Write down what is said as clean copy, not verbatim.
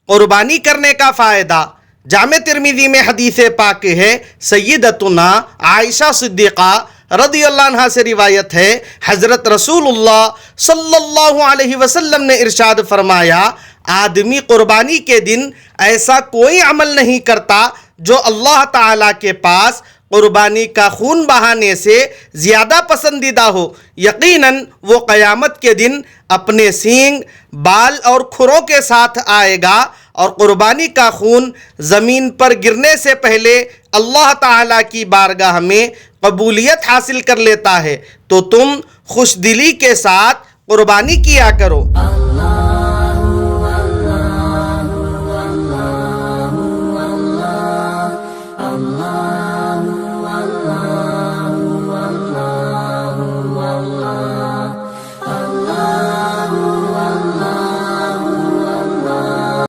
قربانی کرنے کا فائدہ۔ جامع ترمذی میں حدیث پاک ہے، سیدتنا عائشہ صدیقہ رضی اللہ عنہ سے روایت ہے، حضرت رسول اللہ صلی اللہ علیہ وسلم نے ارشاد فرمایا، آدمی قربانی کے دن ایسا کوئی عمل نہیں کرتا جو اللہ تعالیٰ کے پاس قربانی کا خون بہانے سے زیادہ پسندیدہ ہو۔ یقیناً وہ قیامت کے دن اپنے سینگ، بال اور کھروں کے ساتھ آئے گا اور قربانی کا خون زمین پر گرنے سے پہلے اللہ تعالیٰ کی بارگاہ میں قبولیت حاصل کر لیتا ہے۔ تو تم خوش دلی کے ساتھ قربانی کیا کرو۔